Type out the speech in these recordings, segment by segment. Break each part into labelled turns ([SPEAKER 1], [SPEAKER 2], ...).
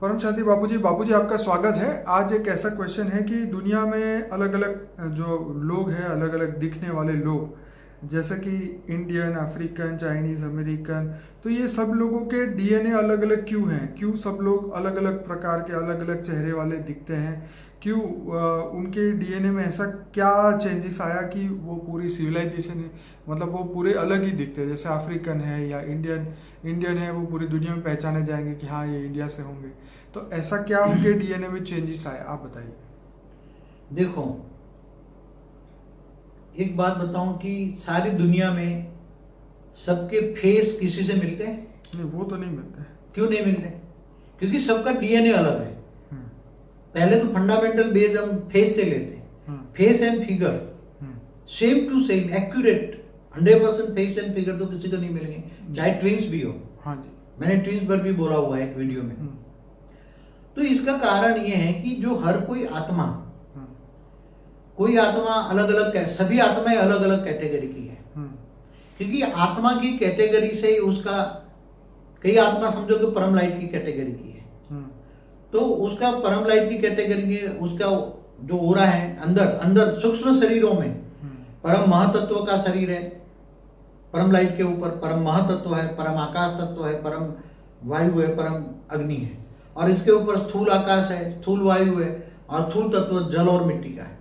[SPEAKER 1] परम शांति बाबूजी आपका स्वागत है। आज एक ऐसा क्वेश्चन है कि दुनिया में अलग अलग जो लोग हैं, अलग अलग दिखने वाले लोग, जैसे कि इंडियन, अफ्रीकन, चाइनीज़, अमेरिकन, तो ये सब लोगों के डीएनए अलग अलग क्यों हैं? क्यों सब लोग अलग अलग प्रकार के, अलग अलग चेहरे वाले दिखते हैं? क्यों उनके डीएनए में ऐसा क्या चेंजेस आया कि वो पूरी सिविलाइजेशन, मतलब वो पूरे अलग ही दिखते हैं? जैसे अफ्रीकन है या इंडियन है, वो पूरी दुनिया में पहचाने जाएंगे कि हाँ ये इंडिया से होंगे। तो ऐसा क्या उनके डीएनए में चेंजेस आए, आप बताइए।
[SPEAKER 2] देखो, एक बात बताऊं कि सारी दुनिया में सबके फेस किसी से मिलते हैं?
[SPEAKER 1] नहीं, वो तो नहीं मिलते।
[SPEAKER 2] क्यों नहीं मिलते? क्योंकि सबका डीएनए अलग है।
[SPEAKER 1] हम्म,
[SPEAKER 2] पहले तो फंडामेंटल बेस हम फेस से लेते हैं।
[SPEAKER 1] हम्म,
[SPEAKER 2] face and figure same to same accurate 100% face and figure तो किसी को नहीं मिलेंगे, चाहे ट्विंस भी हो।
[SPEAKER 1] हाँ जी।
[SPEAKER 2] मैंने ट्विंस पर भी बोला हुआ है एक वीडियो में।
[SPEAKER 1] हम्म,
[SPEAKER 2] तो इसका कारण ये है कि जो हर कोई आत्मा अलग अलग, सभी आत्माएं अलग अलग कैटेगरी की है। क्योंकि आत्मा की कैटेगरी से ही उसका, कई आत्मा समझो कि परम लाइट की कैटेगरी की है, तो उसका परम लाइट की कैटेगरी में उसका जो ओरा है, अंदर अंदर सूक्ष्म शरीरों में परम महातत्व का शरीर है। परम लाइट के ऊपर परम महातत्व है, परम आकाश तत्व है, परम वायु है, परम अग्नि है, और इसके ऊपर स्थूल आकाश है, स्थूल वायु है, और स्थूल तत्व जल और मिट्टी का है।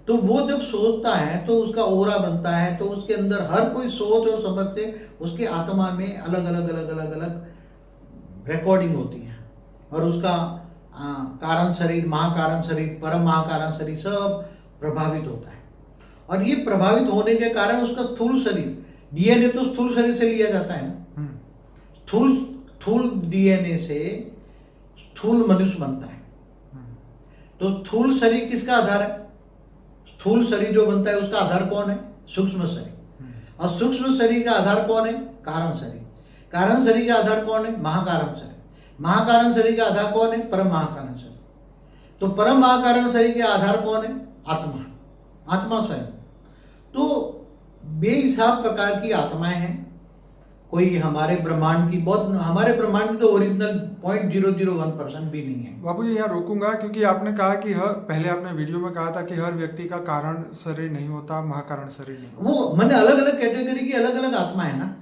[SPEAKER 2] तो वो जब सोचता है तो उसका ओरा बनता है, तो उसके अंदर हर कोई सोच और समझ से उसके आत्मा में अलग अलग अलग अलग अलग रिकॉर्डिंग होती है, और उसका कारण शरीर, महाकारण शरीर, परम महाकारण शरीर सब प्रभावित होता है। और ये प्रभावित होने के कारण उसका स्थूल शरीर, डीएनए तो स्थूल शरीर से लिया जाता है ना, स्थूल डीएनए से स्थूल मनुष्य बनता है। तो स्थूल शरीर किसका आधार है? स्थूल शरीर जो बनता है उसका आधार कौन है? सूक्ष्म शरीर। और सूक्ष्म शरीर का आधार कौन है? कारण शरीर। कारण शरीर का आधार कौन है? महाकारण शरीर। महाकारण शरीर का आधार कौन है? परम महाकारण शरीर। तो परम महाकारण शरीर के आधार कौन है? आत्मा, आत्मा स्वयं। तो बेहिसाब प्रकार की आत्माएं हैं। कोई हमारे ब्रह्मांड की हमारे ब्रह्मांड की तो ओरिजिनल 0.001% भी नहीं है।
[SPEAKER 1] बाबू जी यहाँ रोकूंगा, क्योंकि आपने कहा कि पहले आपने वीडियो में कहा था कि हर व्यक्ति का कारण शरीर नहीं होता, महाकारण शरीर नहीं होता।
[SPEAKER 2] वो मैंने अलग अलग कैटेगरी की अलग अलग आत्मा है ना।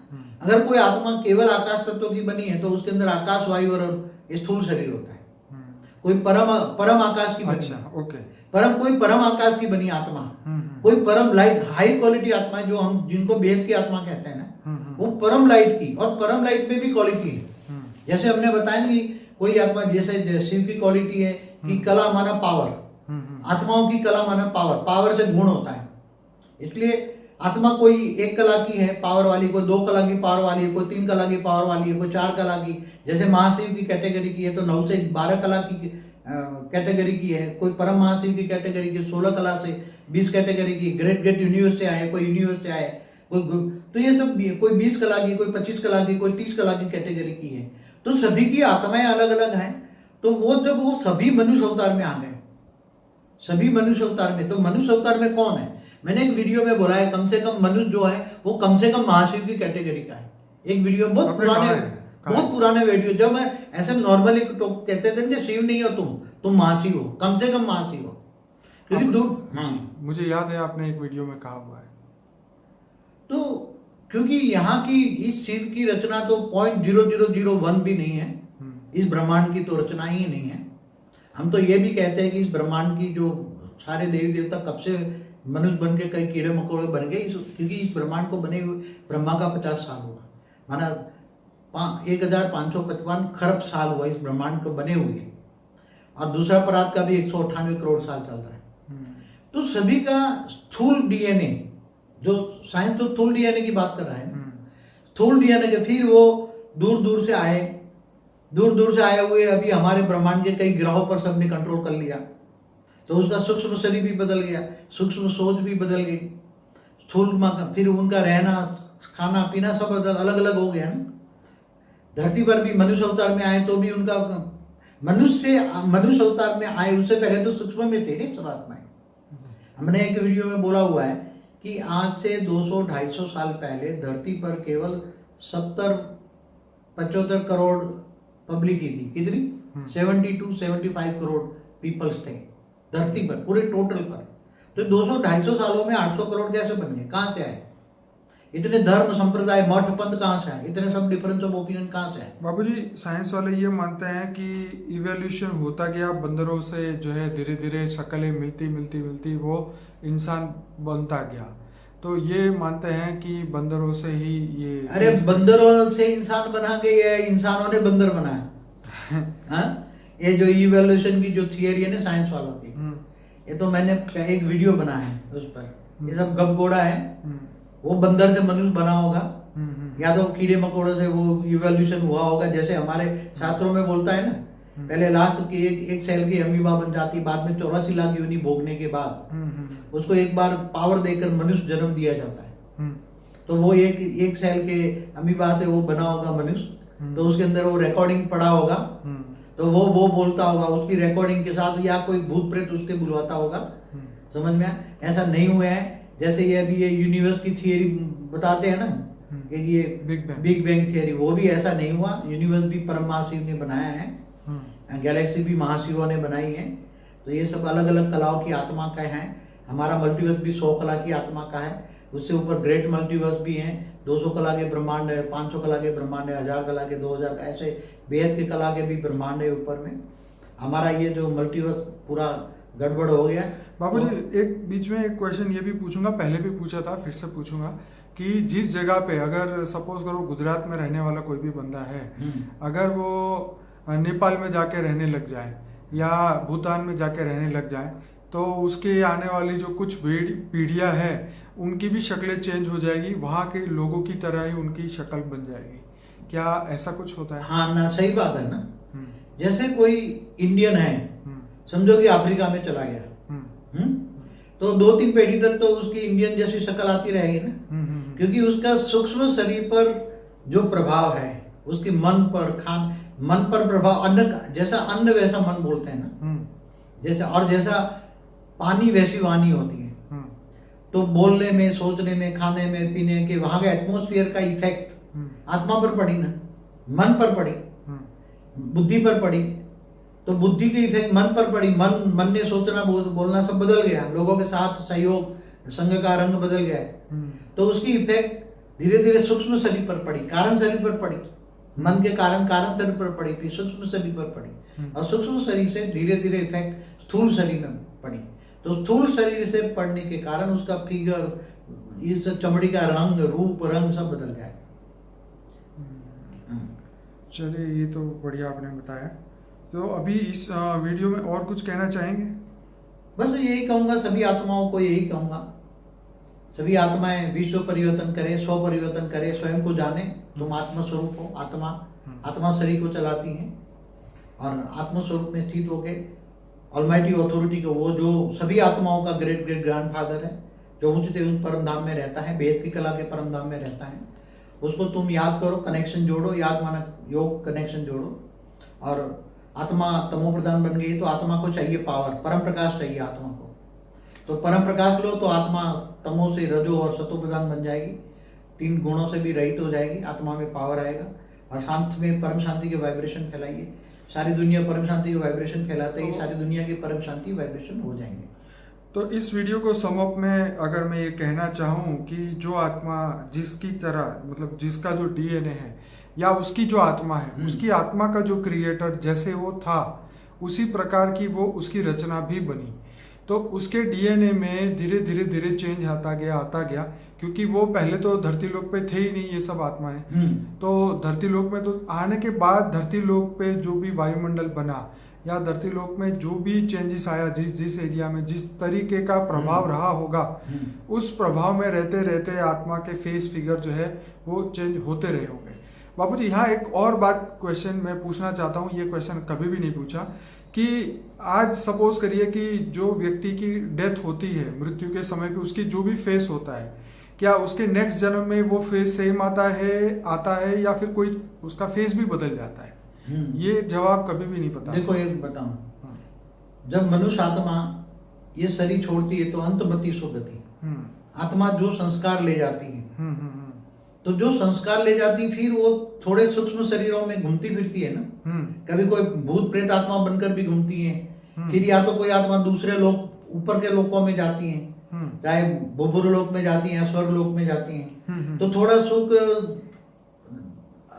[SPEAKER 2] अगर कोई आत्मा केवल आकाश तत्व की बनी है तो उसके अंदर आकाश, वायु और स्थूल शरीर होता है। कोई परम आकाश की बनी,
[SPEAKER 1] अच्छा, ओके,
[SPEAKER 2] कोई परम आकाश की बनी आत्मा, कोई परम लाइट हाई क्वालिटी आत्मा जो हम जिनको वेद की आत्मा कहते हैं ना, वो परम लाइट की, और परम लाइट में भी क्वालिटी है। जैसे हमने बताया कि कोई आत्मा, जैसे शिव की क्वालिटी है कि कला माना पावर, आत्माओं की कला माना पावर, पावर से गुण होता है। इसलिए आत्मा कोई एक कला की है पावर वाली, कोई 2 कला की पावर वाली है, कोई 3 कला की पावर वाली है, कोई 4 कला की, जैसे महाशिव की कैटेगरी की है तो 9 से 12 कला की कैटेगरी की है। कोई परम महाशिव की कैटेगरी की 16 कला से 20 कैटेगरी की, ग्रेट यूनिवर्स से आए, कोई यूनिवर्स से आए, कोई, तो ये सब कोई 20 कला की, कोई 25 कला की, कोई 30 कला की कैटेगरी की है। तो सभी की आत्माएं अलग अलग हैं। तो वो जब वो सभी मनुष्य अवतार में आ गए, सभी मनुष्य अवतार में, तो मनुष्य अवतार में कौन है? मैंने एक वीडियो में बोला है कम से कम मनुष्य जो है वो कम से कम महाशिव की कैटेगरी का है। एक वीडियो बहुत पुराने वीडियो, जब मैं ऐसे नॉर्मली कहते थे कि शिव नहीं हो तुम महाशिव हो, कम से कम महाशिव हो, क्योंकि
[SPEAKER 1] मुझे याद है आपने एक वीडियो में कहा हुआ है।
[SPEAKER 2] तो क्योंकि यहाँ की इस शिव की रचना तो 0.0001 भी नहीं है, इस ब्रह्मांड की तो रचना ही नहीं है। हम तो ये भी कहते हैं कि इस ब्रह्मांड की जो सारे देवी देवता कब से मनुष्य बन के कई कीड़े मकोड़े बन गए, क्योंकि इस ब्रह्मांड को बने हुए ब्रह्मा का 50 साल हुआ, माना 1555 खरब साल हुआ इस ब्रह्मांड को बने हुए, और दूसरा परात का भी 198 करोड़ साल चल रहा है। तो सभी का स्थूल डीएनए, जो साइंस तो स्थूल डीएनए की बात कर रहा है, स्थूल डीएनए के, फिर वो दूर दूर से आए हुए अभी हमारे ब्रह्मांड के कई ग्रहों पर सबने कंट्रोल कर लिया, तो उसका सूक्ष्म शरीर भी बदल गया, सूक्ष्म सोच भी बदल गई, स्थूल, फिर उनका रहना, खाना पीना सब अलग अलग हो गया ना। धरती पर भी मनुष्य अवतार में आए तो भी उनका मनुष्य अवतार में आए उससे पहले तो सूक्ष्म में थे सब आत्माएं। हमने एक वीडियो में बोला हुआ है कि आज से 200-250 साल पहले धरती पर केवल 70-75 करोड़ पब्लिक ही थी। कितनी? 70 to 75 करोड़ पीपल्स थे धरती पर, पूरे टोटल पर। तो 200-250 सालों में 800 करोड़ कैसे बन गए? कहाँ से आए? इतने धर्म संप्रदाय मठ पंथ कहाँ से आए? इतने सब डिफरेंस ऑफ ओपिनियन कहाँ से आए?
[SPEAKER 1] बाबूजी, साइंस वाले ये मानते हैं कि इवोल्यूशन होता गया, बंदरों से जो है धीरे धीरे शक्लें मिलती वो इंसान बनता गया। तो ये मानते हैं कि बंदरों से ही ये
[SPEAKER 2] अरे बंदरों से इंसान बना के या इंसानों ने बंदर बनाया? हाँ, ये जो इवोल्यूशन की जो थियरी है ना साइंस वालों की, ये तो मैंने एक वीडियो बनाया है उस पर। ये सब गपगोड़ा है। वो बंदर से मनुष्य बना होगा, या तो कीड़े मकोड़ों से वो इवोल्यूशन हुआ होगा, जैसे हमारे शास्त्रों में बोलता है ना, पहले लास्ट की एक सेल की अमीबा बन जाती, बाद में 84 लाख योनि भोगने के बाद उसको एक बार पावर देकर मनुष्य जन्म दिया जाता है। तो वो एक सेल के अमीबा से वो बना होगा मनुष्य, तो उसके अंदर वो रिकॉर्डिंग पड़ा होगा, तो वो बोलता होगा उसकी रिकॉर्डिंग के साथ, या कोई भूत प्रेत उसके बुलवाता होगा। समझ में? ऐसा नहीं हुआ है। जैसे ये अभी ये यूनिवर्स की थियरी बताते हैं ना, कि ये बिग बैंग थियरी, वो भी ऐसा नहीं हुआ। यूनिवर्स भी परम महाशिव ने बनाया है, गैलेक्सी भी महाशिवों ने बनाई है। तो ये सब अलग अलग कलाओं की आत्मा का है। हमारा मल्टीवर्स भी 100 कला की आत्मा का है। उससे ऊपर ग्रेट मल्टीवर्स भी हैं, 200 कला के ब्रह्मांड है, 500 कला के ब्रह्मांड है, 1000 कला के, 2000 का, ऐसे बेहद की कला के भी ब्रह्मांड है ऊपर में। हमारा ये जो मल्टीवर्स पूरा गड़बड़ हो गया।
[SPEAKER 1] बाबूजी, एक बीच में एक क्वेश्चन ये भी पूछूंगा, पहले भी पूछा था, फिर से पूछूंगा कि जिस जगह पे अगर सपोज करो गुजरात में रहने वाला कोई भी बंदा है, अगर वो नेपाल में जाके रहने लग जाए या भूटान में जाके रहने लग जाए, तो उसके आने वाली जो कुछ पीढ़ियां हैं उनकी भी शक्लें चेंज हो जाएगी, वहाँ के लोगों की तरह ही उनकी शक्ल बन जाएगी। क्या ऐसा कुछ होता है?
[SPEAKER 2] हाँ ना, सही बात है ना। जैसे कोई इंडियन है, समझो कि अफ्रीका में चला गया, तो 2-3 पीढ़ी तक तो उसकी इंडियन जैसी शक्ल आती रहेगी ना, क्योंकि उसका सूक्ष्म शरीर पर जो प्रभाव है, उसके मन पर प्रभाव, अन्न जैसा अन्न वैसा मन बोलते हैं ना, जैसा, और जैसा पानी वैसी वाणी होती है। तो बोलने में, सोचने में, खाने में, पीने के, वहां के एटमोस्फियर का इफेक्ट आत्मा पर पड़ी ना, मन पर पड़ी, बुद्धि पर पड़ी। तो बुद्धि की इफेक्ट मन पर पड़ी, मन ने सोचना बोलना सब बदल गया, लोगों के साथ सहयोग संघ का रंग बदल गया है। तो उसकी इफेक्ट धीरे धीरे सूक्ष्म शरीर पर पड़ी, कारण शरीर पर पड़ी, मन के कारण शरीर पर पड़ी थी, सूक्ष्म शरीर पर पड़ी, और सूक्ष्म शरीर से धीरे धीरे इफेक्ट स्थूल शरीर में पड़ी। तो स्थूल शरीर से पड़ने के कारण उसका फिगर, ये सब चमड़ी का रंग, रूप, रंग सब बदल गया।
[SPEAKER 1] चलिए, ये तो बढ़िया आपने बताया। तो अभी इस वीडियो में और कुछ कहना चाहेंगे?
[SPEAKER 2] बस यही कहूंगा, सभी आत्माओं को यही कहूंगा, सभी आत्माएं विश्व परिवर्तन करें, स्व परिवर्तन करें, स्वयं को जाने। तुम आत्मा स्वरूप हो। आत्मा शरीर को चलाती है, और आत्मा स्वरूप में स्थित होके ऑलमाइटी अथॉरिटी को, वो जो सभी आत्माओं का ग्रेट ग्रेट ग्रैंडफादर है, जो उच्चतम परम धाम में रहता है, वेद की कला के परम धाम में रहता है, उसको तुम याद करो, कनेक्शन जोड़ो, याद मानक योग कनेक्शन जोड़ो। और आत्मा तमो प्रधान बन गई, तो आत्मा को चाहिए पावर, परम प्रकाश चाहिए आत्मा को। तो परम प्रकाश लो तो आत्मा तमो से रजो और सतो प्रधान बन जाएगी, 3 गुणों से भी रहित हो जाएगी, आत्मा में पावर आएगा। और शांत में परम शांति के वाइब्रेशन फैलाइए, सारी दुनिया परम शांति के वाइब्रेशन फैलाते ही सारी दुनिया के परम शांति वाइब्रेशन हो जाएंगे।
[SPEAKER 1] तो इस वीडियो को सम अप में अगर मैं ये कहना चाहूँ कि जो आत्मा जिसकी तरह, मतलब जिसका जो डीएनए है या उसकी जो आत्मा है, उसकी आत्मा का जो क्रिएटर जैसे वो था, उसी प्रकार की वो उसकी रचना भी बनी। तो उसके डीएनए में धीरे धीरे धीरे चेंज आता गया, क्योंकि वो पहले तो धरती लोक पे थे ही नहीं ये सब आत्माएं। तो धरती लोक में तो आने के बाद धरती लोक पे जो भी वायुमंडल बना या धरती लोक में जो भी चेंजेस आया, जिस एरिया में जिस तरीके का प्रभाव रहा होगा, उस प्रभाव में रहते रहते आत्मा के फेस फिगर जो है वो चेंज होते रहे होंगे। बाबूजी, यहाँ एक और बात क्वेश्चन मैं पूछना चाहता हूँ, ये क्वेश्चन कभी भी नहीं पूछा, कि आज सपोज करिए कि जो व्यक्ति की डेथ होती है, मृत्यु के समय पे उसकी जो भी फेस होता है, क्या उसके नेक्स्ट जन्म में वो फेस सेम आता है या फिर कोई उसका फेस भी बदल जाता है? ये जवाब कभी भी नहीं पता।
[SPEAKER 2] देखो, एक बताऊं, जब मनुष्य आत्मा ये शरीर छोड़ती है तो अंतमति सुगति, आत्मा जो संस्कार ले जाती है, तो जो संस्कार ले जाती फिर वो थोड़े सूक्ष्म शरीरों में घूमती फिरती है ना। कभी कोई भूत प्रेत आत्मा बनकर भी घूमती है, फिर या तो कोई आत्मा दूसरे लोक ऊपर के लोकों में जाती है, चाहे बुभुर लोक में जाती हैं, स्वर्ग लोक में जाती हैं, तो थोड़ा सुख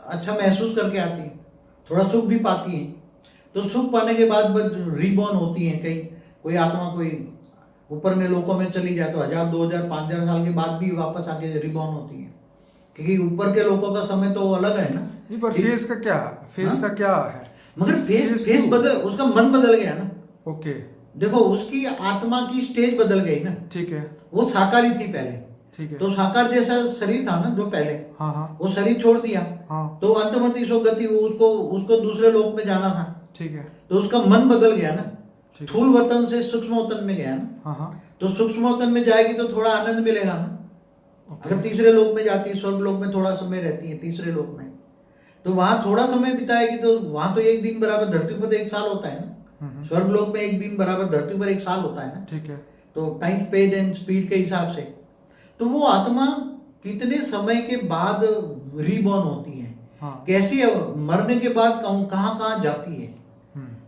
[SPEAKER 2] अच्छा महसूस करके आती है, थोड़ा सुख भी पाती है। तो सुख पाने के बाद रीबॉर्न होती है। कई कोई आत्मा कोई ऊपर में लोकों में चली जाए तो 1000, 2000, 5000 साल के बाद भी वापस आके रीबॉर्न होती है, क्योंकि ऊपर के लोगों का समय तो अलग है ना।
[SPEAKER 1] नहीं, पर फेस का क्या है?
[SPEAKER 2] मगर फेस बदल, उसका मन बदल गया ना।
[SPEAKER 1] ओके,
[SPEAKER 2] देखो उसकी आत्मा की स्टेज बदल गई ना।
[SPEAKER 1] ठीक है,
[SPEAKER 2] वो साकारी थी पहले,
[SPEAKER 1] ठीक है,
[SPEAKER 2] तो साकार जैसा शरीर था ना जो पहले,
[SPEAKER 1] हाँ,
[SPEAKER 2] वो शरीर छोड़ दिया,
[SPEAKER 1] हाँ,
[SPEAKER 2] तो अंतमति सो गति, उसको दूसरे लोक में जाना था,
[SPEAKER 1] ठीक है,
[SPEAKER 2] तो उसका मन बदल गया ना। स्थूल वतन से सूक्ष्म वतन में गया ना।
[SPEAKER 1] हाँ,
[SPEAKER 2] तो सूक्ष्म वतन में जाएगी तो थोड़ा आनंद मिलेगा ना। अगर तीसरे लोक में जाती है, स्वर्ग लोक में थोड़ा समय रहती है, तीसरे लोक में, तो वहां थोड़ा समय बिताएगी, तो वहां तो एक दिन बराबर धरती पर 1 साल होता है ना। स्वर्ग लोक में एक दिन बराबर धरती पर 1 साल होता है ना।
[SPEAKER 1] ठीक है,
[SPEAKER 2] तो टाइम स्पेस एंड स्पीड के हिसाब से तो वो आत्मा कितने समय के बाद रीबॉर्न होती है,
[SPEAKER 1] हाँ,
[SPEAKER 2] कैसी मरने के बाद कहाँ कहाँ जाती है।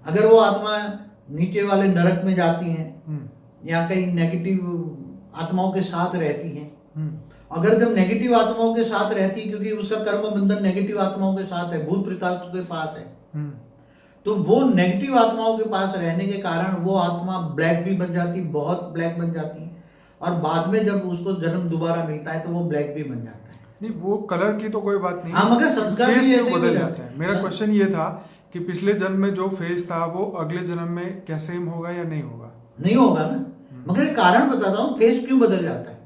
[SPEAKER 2] अगर वो आत्मा नीचे वाले नरक में जाती है, या कहीं नेगेटिव आत्माओं के साथ रहती है। अगर जब नेगेटिव आत्माओं के साथ रहती है, क्योंकि उसका कर्म बंधन नेगेटिव आत्माओं के साथ है, भूत प्रेतात्मा के पास है, तो वो नेगेटिव आत्माओं के पास रहने के कारण वो आत्मा ब्लैक भी बन जाती, बहुत ब्लैक बन जाती है, और बाद में जब उसको जन्म दोबारा मिलता है तो वो ब्लैक भी बन जाता है।
[SPEAKER 1] नहीं, वो कलर की तो कोई बात नहीं,
[SPEAKER 2] हाँ, मगर संस्कार भी ऐसे
[SPEAKER 1] बदल जाता है। मेरा क्वेश्चन ये था कि पिछले जन्म में जो फेस था वो अगले जन्म में क्या सेम होगा या नहीं होगा?
[SPEAKER 2] नहीं होगा ना। मगर कारण बताता हूँ, फेस क्यों बदल जाता है।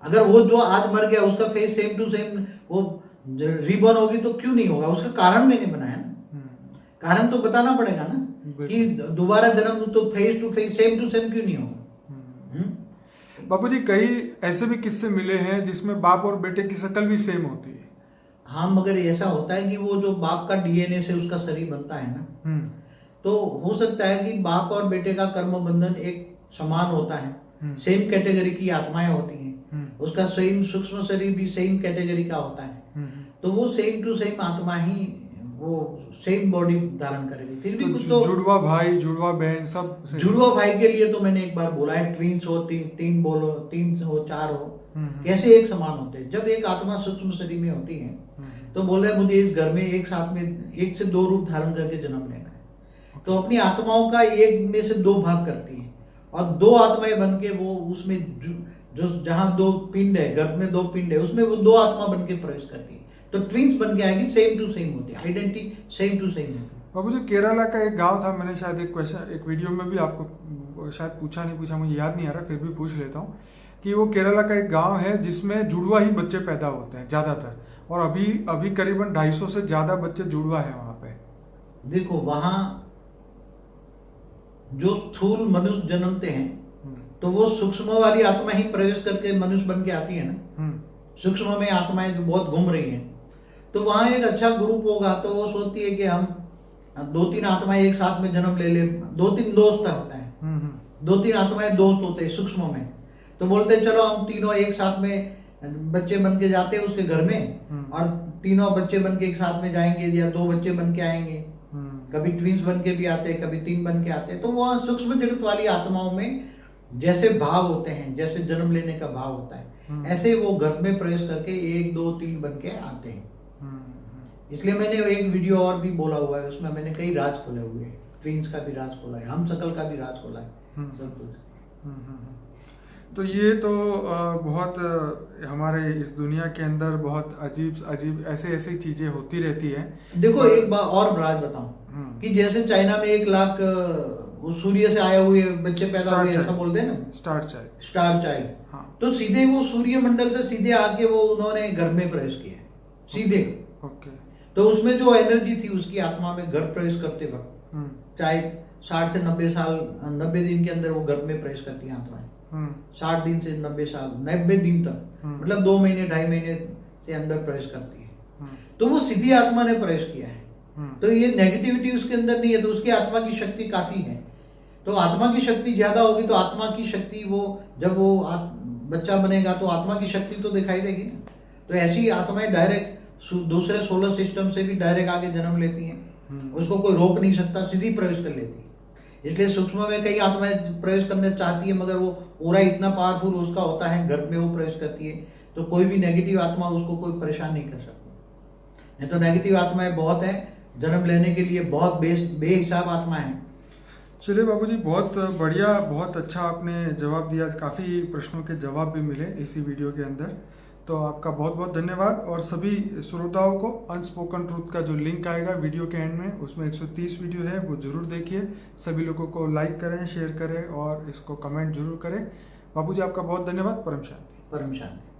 [SPEAKER 2] अगर वो जो आज मर गया उसका फेस सेम टू सेम वो रीबॉर्न होगी तो क्यों नहीं होगा? उसका कारण मैंने बनाया ना। कारण तो बताना पड़ेगा ना कि दोबारा जन्म तो face to face same to same क्यों नहीं होगा।
[SPEAKER 1] बाबूजी, कई ऐसे भी किस्से मिले हैं जिसमें बाप और बेटे की शक्ल भी सेम होती है।
[SPEAKER 2] हाँ, मगर ऐसा होता है कि वो जो बाप का डीएनए से उसका शरीर बनता है ना, तो हो सकता है कि बाप और बेटे का कर्म बंधन एक समान होता है, सेम कैटेगरी की आत्माएं होती हैं, उसका सेम सूक्ष्म शरीर भी सेम कैटेगरी का होता है, तो वो सेम टू सेम आत्मा ही वो सेम बॉडी धारण करेगी। फिर भी कुछ तो
[SPEAKER 1] जुड़वा भाई, जुड़वा बहन, सब
[SPEAKER 2] जुड़वा भाई के लिए तो मैंने एक बार बोला है, ट्विंस हो, तीन बोलो, 3 हो, 4 हो, कैसे एक समान होते हैं। जब एक आत्मा सूक्ष्म शरीर में होती है तो बोल रहे मुझे इस घर में एक साथ में 1 से 2 रूप धारण करके जन्म लेना है, तो अपनी आत्माओं का 1 में से 2 भाग करती है, और 2 आत्माएं बन के वो उसमें जो जहां 2 पिंड है, गर्भ में 2 पिंड है, उसमें वो 2 आत्मा बन के प्रवेश करती है, तो ट्विंस बन के आएगी, सेम टू सेम होती है, आइडेंटिटी सेम टू सेम होती है।
[SPEAKER 1] बाबूजी, केरला का एक गांव था, मैंने शायद एक वीडियो में भी आपको शायद नहीं पूछा, मुझे याद नहीं आ रहा, फिर भी पूछ लेता हूँ कि वो केरला का एक गांव है जिसमें जुड़वा ही बच्चे पैदा होते हैं ज़्यादातर, और अभी करीबन 250 से ज़्यादा बच्चे जुड़वा है वहाँ पे।
[SPEAKER 2] देखो वहाँ जो स्थूल मनुष्य जन्मते हैं तो वो सूक्ष्म वाली आत्मा ही प्रवेश करके मनुष्य बन के आती है ना। सूक्ष्म में आत्माएं जो बहुत घूम रही हैं, तो वहाँ एक अच्छा ग्रुप होगा, तो वो सोचती है कि हम 2-3 आत्माएं एक साथ में जन्म ले ले, 2-3 दोस्त होता है, 2-3 आत्माएं दोस्त होते हैं सूक्ष्म में, तो बोलते हैं चलो हम तीनों एक साथ में बच्चे बन के जाते हैं उसके घर में, और तीनों बच्चे बन के एक साथ में जाएंगे, या 2 बच्चे बन के आएंगे, कभी ट्विंस बन के भी आते हैं, कभी 3 बन के आते हैं। तो वहाँ सूक्ष्म जगत वाली आत्माओं में जैसे भाव होते हैं, जैसे जन्म लेने का भाव होता है, ऐसे वो घर में प्रवेश करके 1, 2, 3 बन के आते हैं। इसलिए मैंने एक वीडियो और भी बोला हुआ है, उसमें मैंने कई राज खोले हुए हैं, ट्विंस का भी राज खोला है, हम सकल का भी राज खोला है, सब कुछ।
[SPEAKER 1] तो ये तो बहुत हमारे इस दुनिया के अंदर बहुत अजीब ऐसी चीजें होती रहती हैं।
[SPEAKER 2] देखो एक बात और राज बताऊं कि जैसे चाइना में 1 लाख वो सूर्य से आए हुए बच्चे पैदा हुए, ऐसा बोलते हैं ना, स्टार चाइल्ड। हाँ। तो सीधे वो सूर्य मंडल से सीधे आके वो उन्होंने घर में प्रवेश किया सीधे।
[SPEAKER 1] ओके।
[SPEAKER 2] तो उसमें जो एनर्जी थी उसकी आत्मा में घर प्रवेश करते वक्त, चाहे 60 से 90 साल 90 दिन के अंदर वो घर में प्रवेश करती है आत्माएं, 60 दिन से 90 साल 90 दिन तक, मतलब 2 महीने 2.5 महीने से अंदर प्रवेश करती है। तो वो सीधी आत्मा ने प्रवेश किया है, तो ये नेगेटिविटी उसके अंदर नहीं है, तो उसकी आत्मा की शक्ति काफी है। तो आत्मा की शक्ति ज्यादा होगी तो आत्मा की शक्ति वो जब वो बच्चा बनेगा तो आत्मा की शक्ति तो दिखाई देगी ना। तो ऐसी आत्माएं डायरेक्ट दूसरे सोलर सिस्टम से भी डायरेक्ट आगे जन्म लेती हैं। उसको कोई रोक नहीं सकता, सीधी प्रवेश कर लेती है। इसलिए सूक्ष्म में कई आत्माएं प्रवेश करना चाहती है, मगर वो पूरा इतना पावरफुल उसका होता है, गर्भ में वो प्रवेश करती है, तो कोई भी नेगेटिव आत्मा उसको कोई परेशान नहीं कर सकता। नहीं तो नेगेटिव आत्माएं बहुत है, जन्म लेने के लिए बहुत बेहिसाब आत्माएं हैं।
[SPEAKER 1] चलिए बाबूजी, बहुत बढ़िया, बहुत अच्छा आपने जवाब दिया। काफ़ी प्रश्नों के जवाब भी मिले इसी वीडियो के अंदर, तो आपका बहुत बहुत धन्यवाद। और सभी श्रोताओं को अनस्पोकन ट्रूथ का जो लिंक आएगा वीडियो के एंड में, उसमें 130 वीडियो है, वो ज़रूर देखिए। सभी लोगों को लाइक करें, शेयर करें और इसको कमेंट जरूर करें। बाबूजी आपका बहुत धन्यवाद। परम शांति।
[SPEAKER 2] परम शांति।